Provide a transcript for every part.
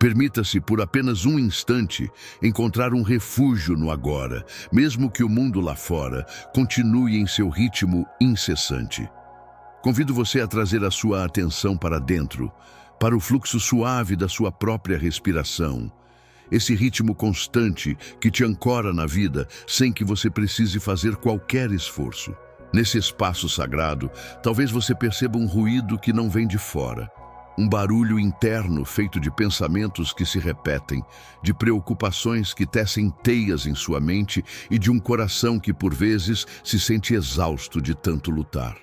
Permita-se, por apenas um instante, encontrar um refúgio no agora, mesmo que o mundo lá fora continue em seu ritmo incessante. Convido você a trazer a sua atenção para dentro, para o fluxo suave da sua própria respiração. Esse ritmo constante que te ancora na vida sem que você precise fazer qualquer esforço. Nesse espaço sagrado, talvez você perceba um ruído que não vem de fora. Um barulho interno feito de pensamentos que se repetem, de preocupações que tecem teias em sua mente e de um coração que, por vezes, se sente exausto de tanto lutar.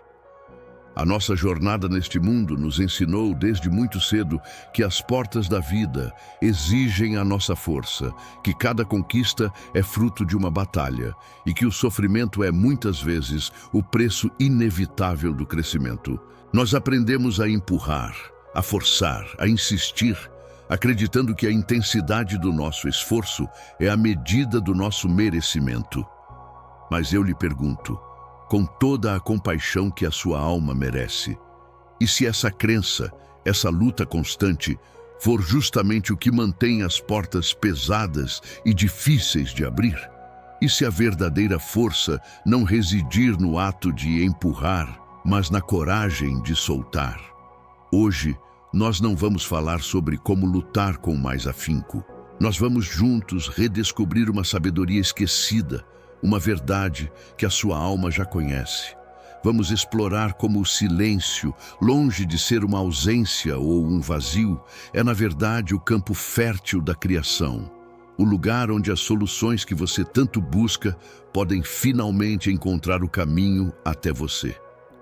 A nossa jornada neste mundo nos ensinou desde muito cedo que as portas da vida exigem a nossa força, que cada conquista é fruto de uma batalha e que o sofrimento é, muitas vezes, o preço inevitável do crescimento. Nós aprendemos a empurrar, a forçar, a insistir, acreditando que a intensidade do nosso esforço é a medida do nosso merecimento. Mas eu lhe pergunto, com toda a compaixão que a sua alma merece, e se essa crença, essa luta constante, for justamente o que mantém as portas pesadas e difíceis de abrir? E se a verdadeira força não residir no ato de empurrar, mas na coragem de soltar? Hoje, nós não vamos falar sobre como lutar com mais afinco. Nós vamos juntos redescobrir uma sabedoria esquecida, uma verdade que a sua alma já conhece. Vamos explorar como o silêncio, longe de ser uma ausência ou um vazio, é na verdade o campo fértil da criação. O lugar onde as soluções que você tanto busca podem finalmente encontrar o caminho até você.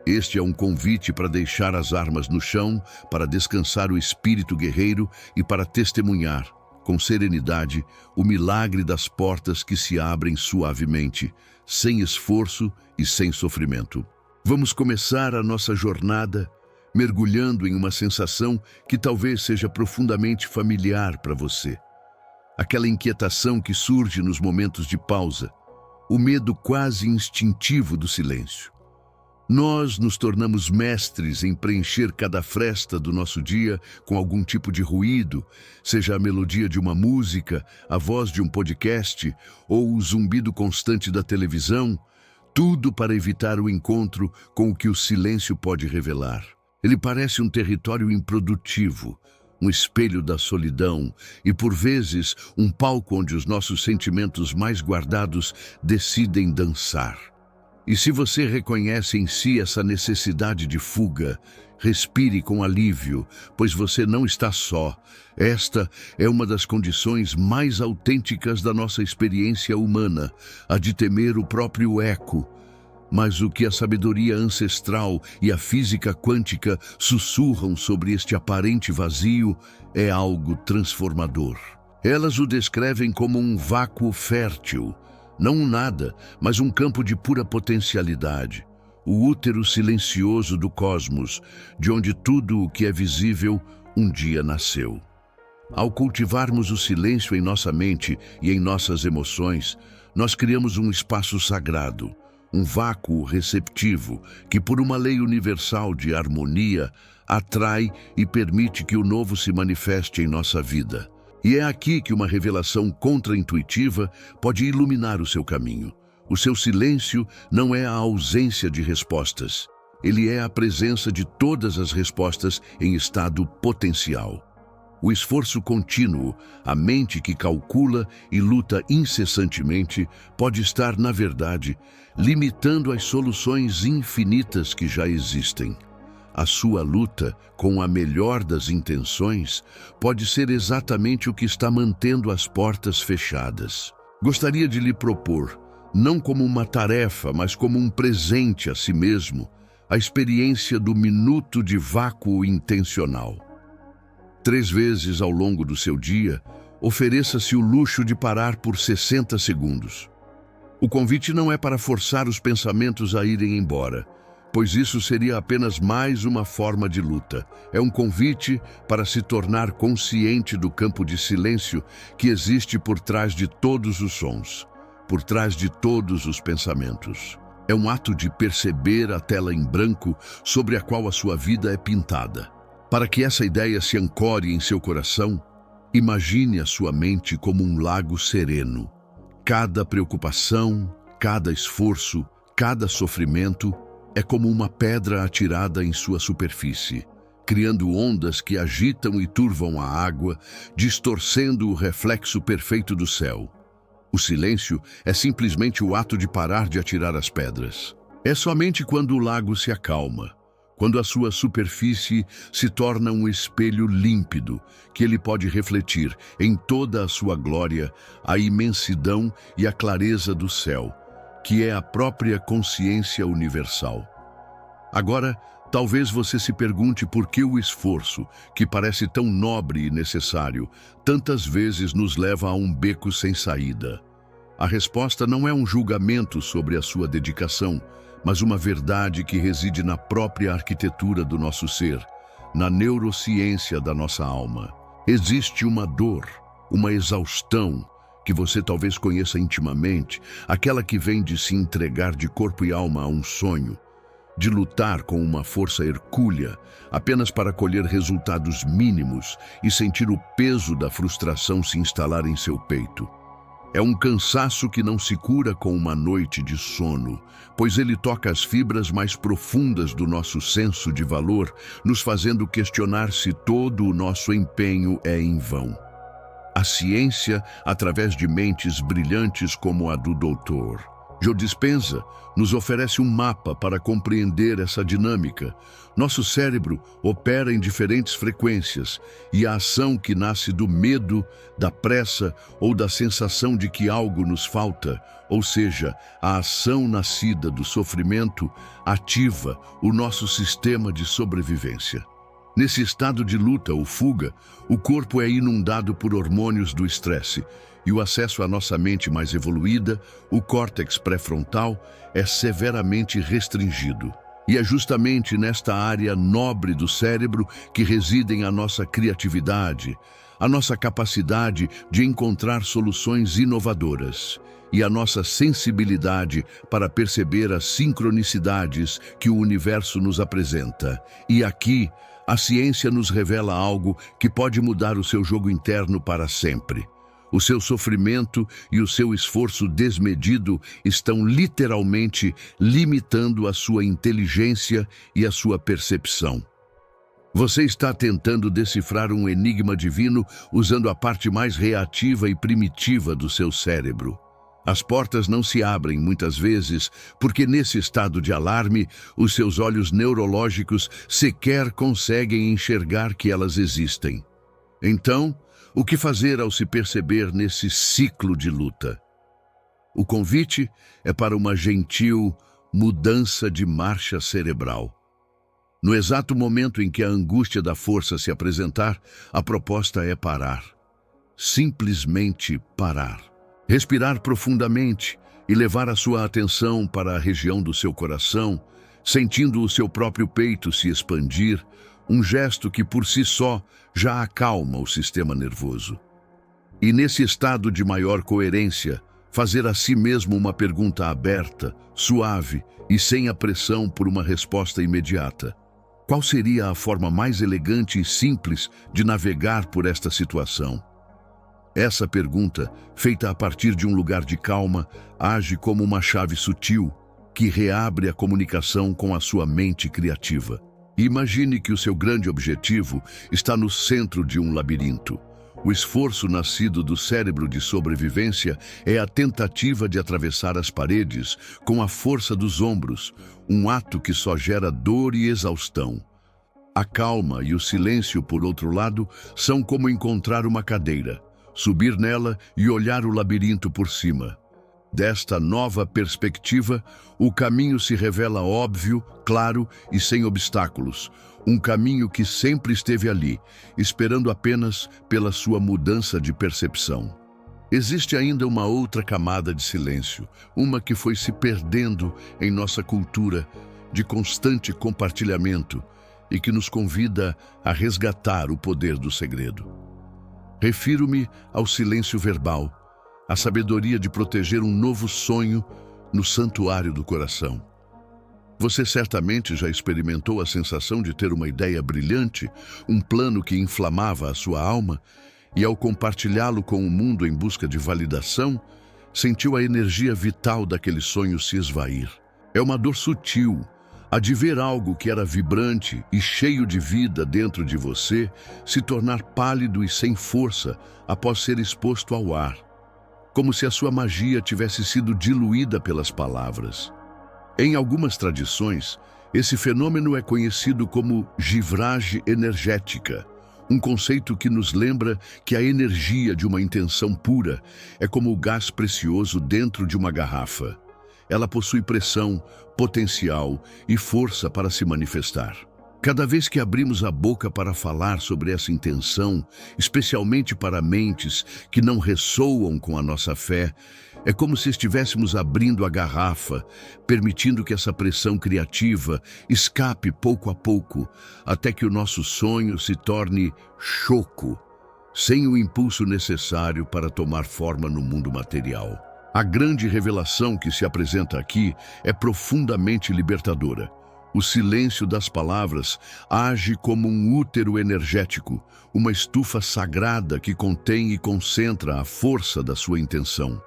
Este é um convite para deixar as armas no chão, para descansar o espírito guerreiro e para testemunhar, com serenidade, o milagre das portas que se abrem suavemente, sem esforço e sem sofrimento. Vamos começar a nossa jornada mergulhando em uma sensação que talvez seja profundamente familiar para você. Aquela inquietação que surge nos momentos de pausa, o medo quase instintivo do silêncio. Nós nos tornamos mestres em preencher cada fresta do nosso dia com algum tipo de ruído, seja a melodia de uma música, a voz de um podcast ou o zumbido constante da televisão, tudo para evitar o encontro com o que o silêncio pode revelar. Ele parece um território improdutivo, um espelho da solidão e, por vezes, um palco onde os nossos sentimentos mais guardados decidem dançar. E se você reconhece em si essa necessidade de fuga, respire com alívio, pois você não está só. Esta é uma das condições mais autênticas da nossa experiência humana, a de temer o próprio eco. Mas o que a sabedoria ancestral e a física quântica sussurram sobre este aparente vazio é algo transformador. Elas o descrevem como um vácuo fértil, não um nada, mas um campo de pura potencialidade, o útero silencioso do cosmos, de onde tudo o que é visível um dia nasceu. Ao cultivarmos o silêncio em nossa mente e em nossas emoções, nós criamos um espaço sagrado, um vácuo receptivo que, por uma lei universal de harmonia, atrai e permite que o novo se manifeste em nossa vida. E é aqui que uma revelação contraintuitiva pode iluminar o seu caminho. O seu silêncio não é a ausência de respostas. Ele é a presença de todas as respostas em estado potencial. O esforço contínuo, a mente que calcula e luta incessantemente, pode estar, na verdade, limitando as soluções infinitas que já existem. A sua luta, com a melhor das intenções, pode ser exatamente o que está mantendo as portas fechadas. Gostaria de lhe propor, não como uma tarefa, mas como um presente a si mesmo, a experiência do minuto de vácuo intencional. 3 vezes ao longo do seu dia, ofereça-se o luxo de parar por 60 segundos. O convite não é para forçar os pensamentos a irem embora, pois isso seria apenas mais uma forma de luta. É um convite para se tornar consciente do campo de silêncio que existe por trás de todos os sons, por trás de todos os pensamentos. É um ato de perceber a tela em branco sobre a qual a sua vida é pintada. Para que essa ideia se ancore em seu coração, Imagine a sua mente como um lago sereno. Cada preocupação, cada esforço, cada sofrimento é como uma pedra atirada em sua superfície, criando ondas que agitam e turvam a água, distorcendo o reflexo perfeito do céu. O silêncio é simplesmente o ato de parar de atirar as pedras. É somente quando o lago se acalma, quando a sua superfície se torna um espelho límpido, que ele pode refletir em toda a sua glória, a imensidão e a clareza do céu, que é a própria consciência universal. Agora, talvez você se pergunte por que o esforço, que parece tão nobre e necessário, tantas vezes nos leva a um beco sem saída. A resposta não é um julgamento sobre a sua dedicação, mas uma verdade que reside na própria arquitetura do nosso ser, na neurociência da nossa alma. Existe uma dor, uma exaustão, que você talvez conheça intimamente, aquela que vem de se entregar de corpo e alma a um sonho, de lutar com uma força hercúlea apenas para colher resultados mínimos e sentir o peso da frustração se instalar em seu peito. É um cansaço que não se cura com uma noite de sono, pois ele toca as fibras mais profundas do nosso senso de valor, nos fazendo questionar se todo o nosso empenho é em vão. A ciência, através de mentes brilhantes como a do Dr. Joe Dispenza, nos oferece um mapa para compreender essa dinâmica. Nosso cérebro opera em diferentes frequências e a ação que nasce do medo, da pressa ou da sensação de que algo nos falta, ou seja, a ação nascida do sofrimento, ativa o nosso sistema de sobrevivência. Nesse estado de luta ou fuga, o corpo é inundado por hormônios do estresse e o acesso à nossa mente mais evoluída, o córtex pré-frontal, é severamente restringido. E é justamente nesta área nobre do cérebro que residem a nossa criatividade, a nossa capacidade de encontrar soluções inovadoras e a nossa sensibilidade para perceber as sincronicidades que o universo nos apresenta. E aqui, a ciência nos revela algo que pode mudar o seu jogo interno para sempre. O seu sofrimento e o seu esforço desmedido estão literalmente limitando a sua inteligência e a sua percepção. Você está tentando decifrar um enigma divino usando a parte mais reativa e primitiva do seu cérebro. As portas não se abrem muitas vezes porque nesse estado de alarme, os seus olhos neurológicos sequer conseguem enxergar que elas existem. Então, o que fazer ao se perceber nesse ciclo de luta? O convite é para uma gentil mudança de marcha cerebral. No exato momento em que a angústia da força se apresentar, a proposta é parar. Simplesmente parar. Respirar profundamente e levar a sua atenção para a região do seu coração, sentindo o seu próprio peito se expandir, um gesto que por si só já acalma o sistema nervoso. E nesse estado de maior coerência, fazer a si mesmo uma pergunta aberta, suave e sem a pressão por uma resposta imediata. Qual seria a forma mais elegante e simples de navegar por esta situação? Essa pergunta, feita a partir de um lugar de calma, age como uma chave sutil que reabre a comunicação com a sua mente criativa. Imagine que o seu grande objetivo está no centro de um labirinto. O esforço nascido do cérebro de sobrevivência é a tentativa de atravessar as paredes com a força dos ombros, um ato que só gera dor e exaustão. A calma e o silêncio, por outro lado, são como encontrar uma cadeira, subir nela e olhar o labirinto por cima. Desta nova perspectiva, o caminho se revela óbvio, claro e sem obstáculos. Um caminho que sempre esteve ali, esperando apenas pela sua mudança de percepção. Existe ainda uma outra camada de silêncio, uma que foi se perdendo em nossa cultura de constante compartilhamento e que nos convida a resgatar o poder do segredo. Refiro-me ao silêncio verbal, a sabedoria de proteger um novo sonho no santuário do coração. Você certamente já experimentou a sensação de ter uma ideia brilhante, um plano que inflamava a sua alma, e ao compartilhá-lo com o mundo em busca de validação, sentiu a energia vital daquele sonho se esvair. É uma dor sutil, a de ver algo que era vibrante e cheio de vida dentro de você se tornar pálido e sem força após ser exposto ao ar, como se a sua magia tivesse sido diluída pelas palavras. Em algumas tradições, esse fenômeno é conhecido como givragem energética, um conceito que nos lembra que a energia de uma intenção pura é como o gás precioso dentro de uma garrafa. Ela possui pressão, potencial e força para se manifestar. Cada vez que abrimos a boca para falar sobre essa intenção, especialmente para mentes que não ressoam com a nossa fé, é como se estivéssemos abrindo a garrafa, permitindo que essa pressão criativa escape pouco a pouco, até que o nosso sonho se torne choco, sem o impulso necessário para tomar forma no mundo material. A grande revelação que se apresenta aqui é profundamente libertadora. O silêncio das palavras age como um útero energético, uma estufa sagrada que contém e concentra a força da sua intenção.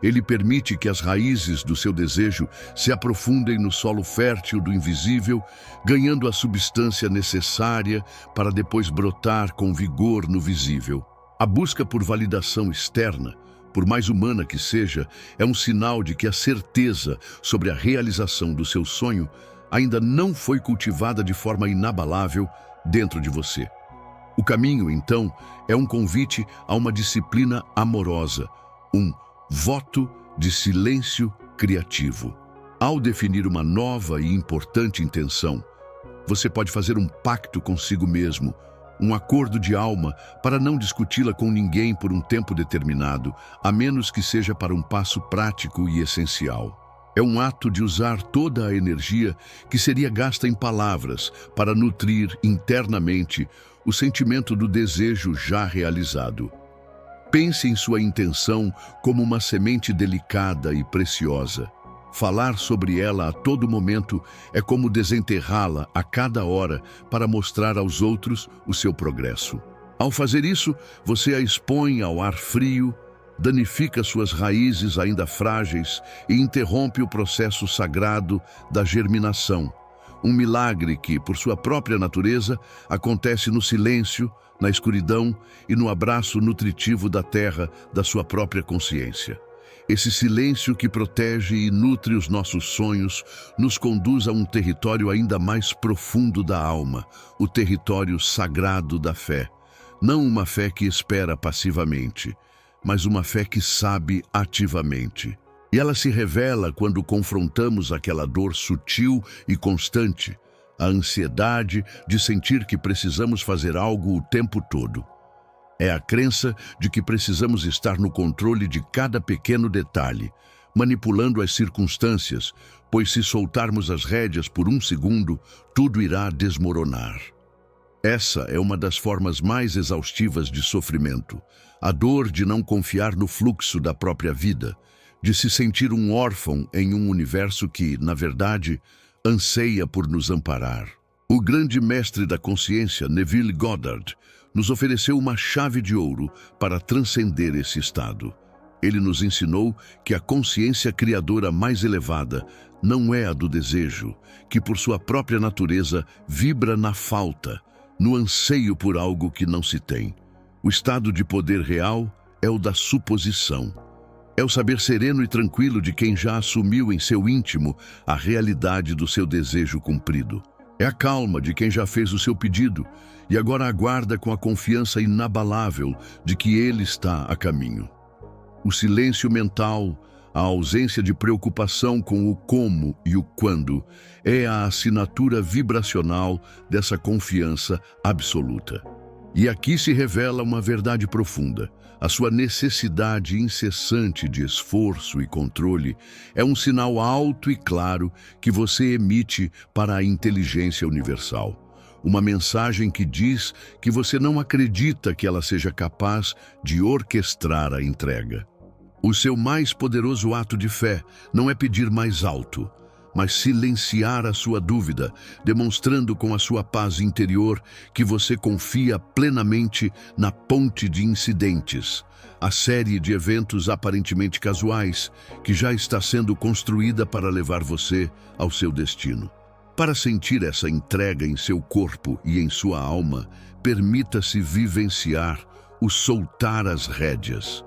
Ele permite que as raízes do seu desejo se aprofundem no solo fértil do invisível, ganhando a substância necessária para depois brotar com vigor no visível. A busca por validação externa, por mais humana que seja, é um sinal de que a certeza sobre a realização do seu sonho ainda não foi cultivada de forma inabalável dentro de você. O caminho, então, é um convite a uma disciplina amorosa, um voto de silêncio criativo. Ao definir uma nova e importante intenção, você pode fazer um pacto consigo mesmo, um acordo de alma para não discuti-la com ninguém por um tempo determinado, a menos que seja para um passo prático e essencial. É um ato de usar toda a energia que seria gasta em palavras para nutrir internamente o sentimento do desejo já realizado. Pense em sua intenção como uma semente delicada e preciosa. Falar sobre ela a todo momento é como desenterrá-la a cada hora para mostrar aos outros o seu progresso. Ao fazer isso, você a expõe ao ar frio, danifica suas raízes ainda frágeis e interrompe o processo sagrado da germinação. Um milagre que, por sua própria natureza, acontece no silêncio, na escuridão e no abraço nutritivo da terra da sua própria consciência. Esse silêncio que protege e nutre os nossos sonhos nos conduz a um território ainda mais profundo da alma, o território sagrado da fé. Não uma fé que espera passivamente, mas uma fé que sabe ativamente. E ela se revela quando confrontamos aquela dor sutil e constante, a ansiedade de sentir que precisamos fazer algo o tempo todo. É a crença de que precisamos estar no controle de cada pequeno detalhe, manipulando as circunstâncias, pois se soltarmos as rédeas por um segundo, tudo irá desmoronar. Essa é uma das formas mais exaustivas de sofrimento, a dor de não confiar no fluxo da própria vida, de se sentir um órfão em um universo que, na verdade, anseia por nos amparar. O grande mestre da consciência, Neville Goddard, nos ofereceu uma chave de ouro para transcender esse estado. Ele nos ensinou que a consciência criadora mais elevada não é a do desejo, que por sua própria natureza vibra na falta, no anseio por algo que não se tem. O estado de poder real é o da suposição. É o saber sereno e tranquilo de quem já assumiu em seu íntimo a realidade do seu desejo cumprido. É a calma de quem já fez o seu pedido e agora aguarda com a confiança inabalável de que ele está a caminho. O silêncio mental, a ausência de preocupação com o como e o quando, é a assinatura vibracional dessa confiança absoluta. E aqui se revela uma verdade profunda. A sua necessidade incessante de esforço e controle é um sinal alto e claro que você emite para a inteligência universal. Uma mensagem que diz que você não acredita que ela seja capaz de orquestrar a entrega. O seu mais poderoso ato de fé não é pedir mais alto, mas silenciar a sua dúvida, demonstrando com a sua paz interior que você confia plenamente na ponte de incidentes, a série de eventos aparentemente casuais que já está sendo construída para levar você ao seu destino. Para sentir essa entrega em seu corpo e em sua alma, permita-se vivenciar o soltar as rédeas.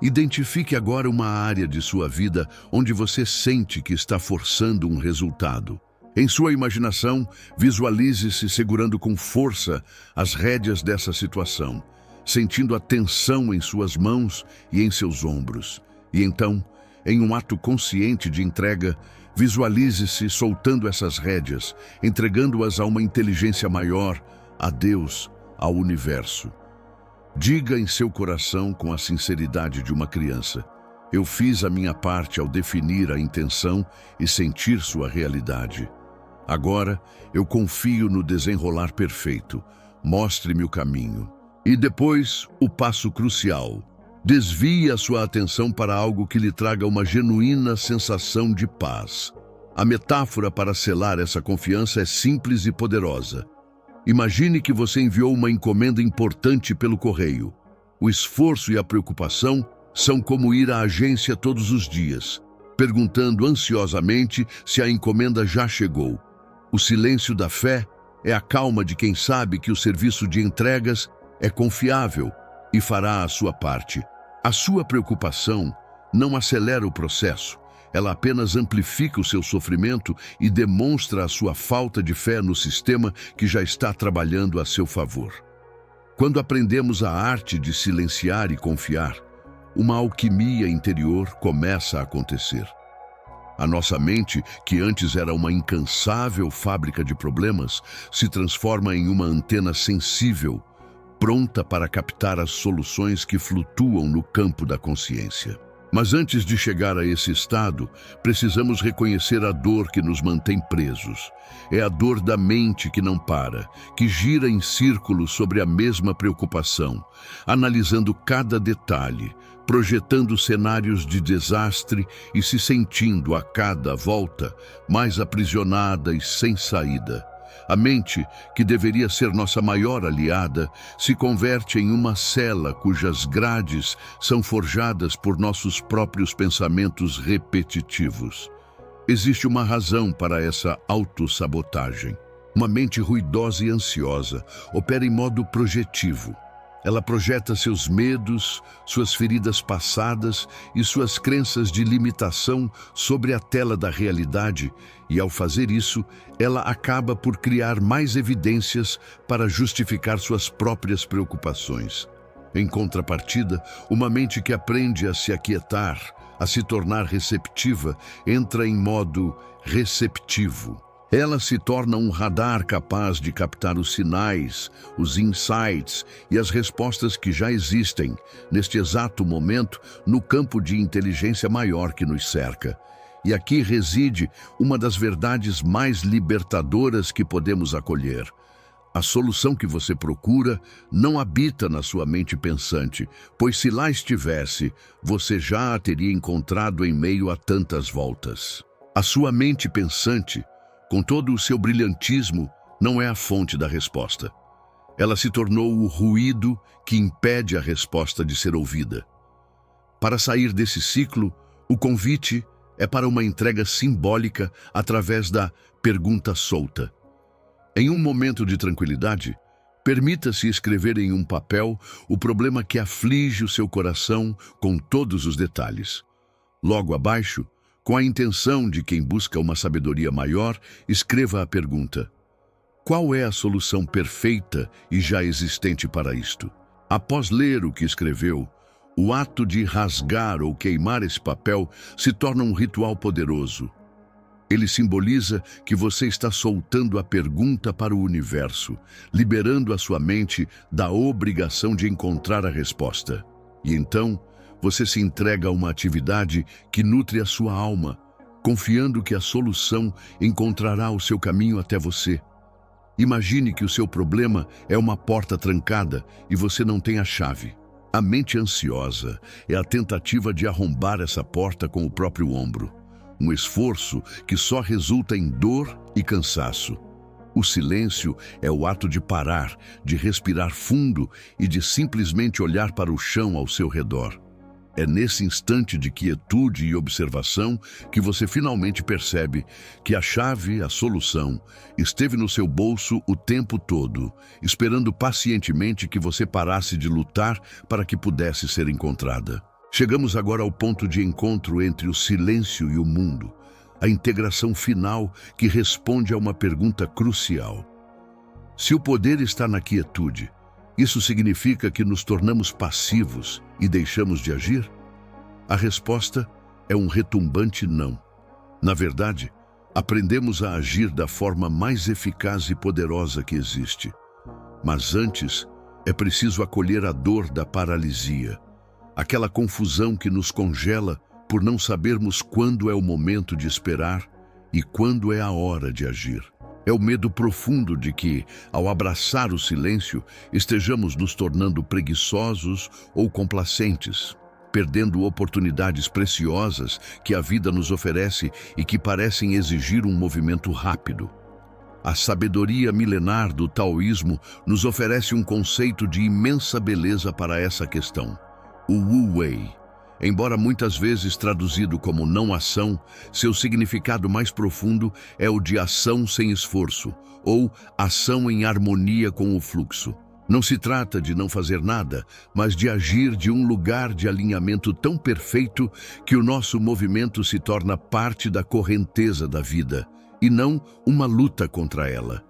Identifique agora uma área de sua vida onde você sente que está forçando um resultado. Em sua imaginação, visualize-se segurando com força as rédeas dessa situação, sentindo a tensão em suas mãos e em seus ombros. E então, em um ato consciente de entrega, visualize-se soltando essas rédeas, entregando-as a uma inteligência maior, a Deus, ao universo. Diga em seu coração com a sinceridade de uma criança: eu fiz a minha parte ao definir a intenção e sentir sua realidade. Agora, eu confio no desenrolar perfeito. Mostre-me o caminho. E depois, o passo crucial. Desvie a sua atenção para algo que lhe traga uma genuína sensação de paz. A metáfora para selar essa confiança é simples e poderosa. Imagine que você enviou uma encomenda importante pelo correio. O esforço e a preocupação são como ir à agência todos os dias, perguntando ansiosamente se a encomenda já chegou. O silêncio da fé é a calma de quem sabe que o serviço de entregas é confiável e fará a sua parte. A sua preocupação não acelera o processo. Ela apenas amplifica o seu sofrimento e demonstra a sua falta de fé no sistema que já está trabalhando a seu favor. Quando aprendemos a arte de silenciar e confiar, uma alquimia interior começa a acontecer. A nossa mente, que antes era uma incansável fábrica de problemas, se transforma em uma antena sensível, pronta para captar as soluções que flutuam no campo da consciência. Mas antes de chegar a esse estado, precisamos reconhecer a dor que nos mantém presos. É a dor da mente que não para, que gira em círculos sobre a mesma preocupação, analisando cada detalhe, projetando cenários de desastre e se sentindo a cada volta mais aprisionada e sem saída. A mente, que deveria ser nossa maior aliada, se converte em uma cela cujas grades são forjadas por nossos próprios pensamentos repetitivos. Existe uma razão para essa autossabotagem. Uma mente ruidosa e ansiosa opera em modo projetivo. Ela projeta seus medos, suas feridas passadas e suas crenças de limitação sobre a tela da realidade, e ao fazer isso, ela acaba por criar mais evidências para justificar suas próprias preocupações. Em contrapartida, uma mente que aprende a se aquietar, a se tornar receptiva, entra em modo receptivo. Ela se torna um radar capaz de captar os sinais, os insights e as respostas que já existem, neste exato momento, no campo de inteligência maior que nos cerca. E aqui reside uma das verdades mais libertadoras que podemos acolher. A solução que você procura não habita na sua mente pensante, pois se lá estivesse, você já a teria encontrado em meio a tantas voltas. A sua mente pensante, com todo o seu brilhantismo, não é a fonte da resposta. Ela se tornou o ruído que impede a resposta de ser ouvida. Para sair desse ciclo, o convite é para uma entrega simbólica através da pergunta solta. Em um momento de tranquilidade, permita-se escrever em um papel o problema que aflige o seu coração com todos os detalhes. Logo abaixo, com a intenção de quem busca uma sabedoria maior, escreva a pergunta: qual é a solução perfeita e já existente para isto? Após ler o que escreveu, o ato de rasgar ou queimar esse papel se torna um ritual poderoso. Ele simboliza que você está soltando a pergunta para o universo, liberando a sua mente da obrigação de encontrar a resposta. E então, você se entrega a uma atividade que nutre a sua alma, confiando que a solução encontrará o seu caminho até você. Imagine que o seu problema é uma porta trancada e você não tem a chave. A mente ansiosa é a tentativa de arrombar essa porta com o próprio ombro. um esforço que só resulta em dor e cansaço. O silêncio é o ato de parar, de respirar fundo e de simplesmente olhar para o chão ao seu redor. É nesse instante de quietude e observação que você finalmente percebe que a chave, a solução, esteve no seu bolso o tempo todo, esperando pacientemente que você parasse de lutar para que pudesse ser encontrada. Chegamos agora ao ponto de encontro entre o silêncio e o mundo, a integração final que responde a uma pergunta crucial. Se o poder está na quietude, isso significa que nos tornamos passivos e deixamos de agir? A resposta é um retumbante não. Na verdade, aprendemos a agir da forma mais eficaz e poderosa que existe. Mas antes, é preciso acolher a dor da paralisia, aquela confusão que nos congela por não sabermos quando é o momento de esperar e quando é a hora de agir. É o medo profundo de que, ao abraçar o silêncio, estejamos nos tornando preguiçosos ou complacentes, perdendo oportunidades preciosas que a vida nos oferece e que parecem exigir um movimento rápido. A sabedoria milenar do taoísmo nos oferece um conceito de imensa beleza para essa questão: o Wu Wei. Embora muitas vezes traduzido como não ação, seu significado mais profundo é o de ação sem esforço, ou ação em harmonia com o fluxo. Não se trata de não fazer nada, mas de agir de um lugar de alinhamento tão perfeito que o nosso movimento se torna parte da correnteza da vida, e não uma luta contra ela.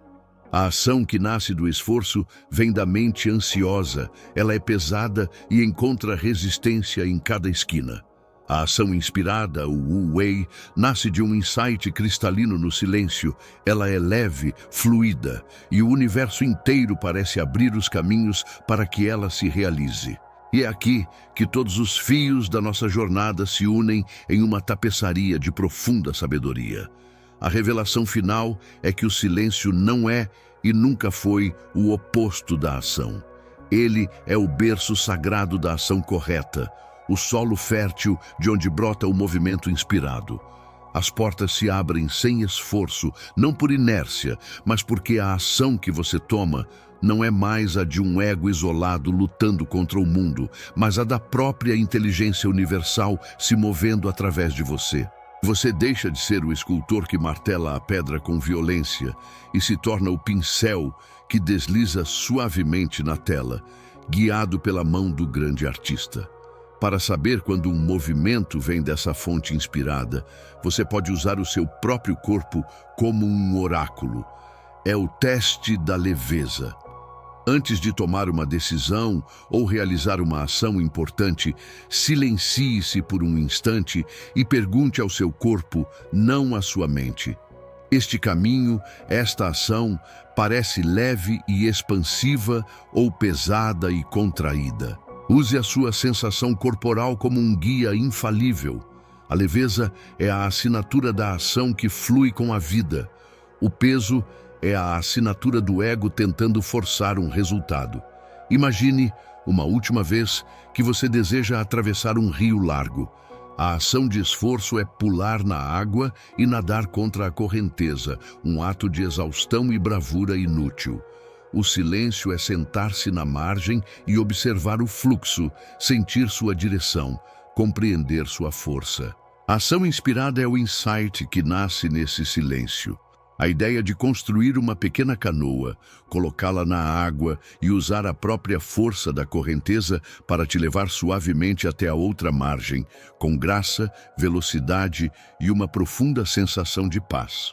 A ação que nasce do esforço vem da mente ansiosa, ela é pesada e encontra resistência em cada esquina. A ação inspirada, o Wu Wei, nasce de um insight cristalino no silêncio, ela é leve, fluida, e o universo inteiro parece abrir os caminhos para que ela se realize. E é aqui que todos os fios da nossa jornada se unem em uma tapeçaria de profunda sabedoria. A revelação final é que o silêncio não é e nunca foi o oposto da ação. Ele é o berço sagrado da ação correta, o solo fértil de onde brota o movimento inspirado. As portas se abrem sem esforço, não por inércia, mas porque a ação que você toma não é mais a de um ego isolado lutando contra o mundo, mas a da própria inteligência universal se movendo através de você. Você deixa de ser o escultor que martela a pedra com violência e se torna o pincel que desliza suavemente na tela, guiado pela mão do grande artista. Para saber quando um movimento vem dessa fonte inspirada, você pode usar o seu próprio corpo como um oráculo. É o teste da leveza. Antes de tomar uma decisão ou realizar uma ação importante, silencie-se por um instante e pergunte ao seu corpo, não à sua mente: este caminho, esta ação, parece leve e expansiva ou pesada e contraída? Use a sua sensação corporal como um guia infalível. A leveza é a assinatura da ação que flui com a vida. O peso é a assinatura do ego tentando forçar um resultado. Imagine, uma última vez, que você deseja atravessar um rio largo. A ação de esforço é pular na água e nadar contra a correnteza, um ato de exaustão e bravura inútil. O silêncio é sentar-se na margem e observar o fluxo, sentir sua direção, compreender sua força. A ação inspirada é o insight que nasce nesse silêncio. A ideia de construir uma pequena canoa, colocá-la na água e usar a própria força da correnteza para te levar suavemente até a outra margem, com graça, velocidade e uma profunda sensação de paz.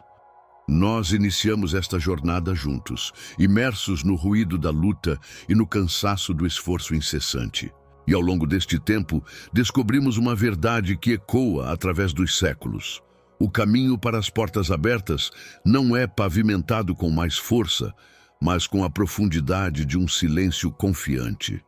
Nós iniciamos esta jornada juntos, imersos no ruído da luta e no cansaço do esforço incessante. E ao longo deste tempo, descobrimos uma verdade que ecoa através dos séculos. O caminho para as portas abertas não é pavimentado com mais força, mas com a profundidade de um silêncio confiante.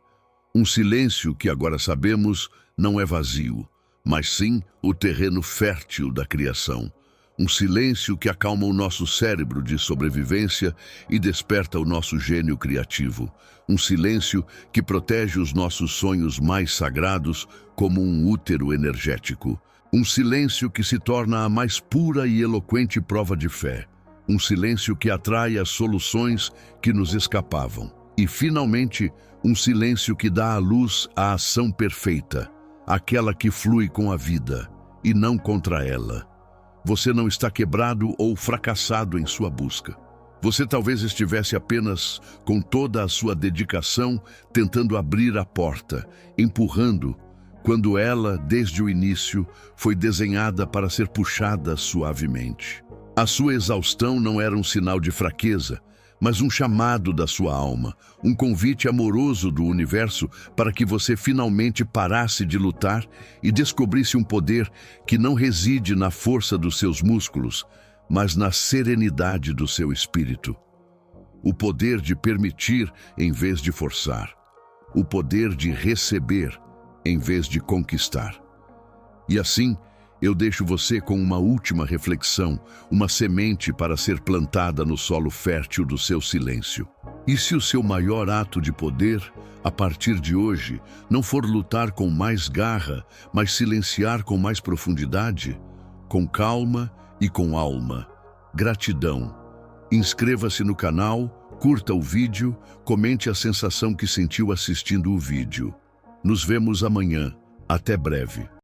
Um silêncio que agora sabemos não é vazio, mas sim o terreno fértil da criação. Um silêncio que acalma o nosso cérebro de sobrevivência e desperta o nosso gênio criativo. Um silêncio que protege os nossos sonhos mais sagrados como um útero energético. Um silêncio que se torna a mais pura e eloquente prova de fé. Um silêncio que atrai as soluções que nos escapavam. E, finalmente, um silêncio que dá à luz a ação perfeita, aquela que flui com a vida, e não contra ela. Você não está quebrado ou fracassado em sua busca. Você talvez estivesse apenas com toda a sua dedicação tentando abrir a porta, empurrando, quando ela, desde o início, foi desenhada para ser puxada suavemente. A sua exaustão não era um sinal de fraqueza, mas um chamado da sua alma, um convite amoroso do universo para que você finalmente parasse de lutar e descobrisse um poder que não reside na força dos seus músculos, mas na serenidade do seu espírito. O poder de permitir em vez de forçar. O poder de receber em vez de conquistar. E assim, eu deixo você com uma última reflexão, uma semente para ser plantada no solo fértil do seu silêncio. E se o seu maior ato de poder, a partir de hoje, não for lutar com mais garra, mas silenciar com mais profundidade, com calma e com alma? Gratidão. Inscreva-se no canal, curta o vídeo, comente a sensação que sentiu assistindo o vídeo. Nos vemos amanhã. Até breve.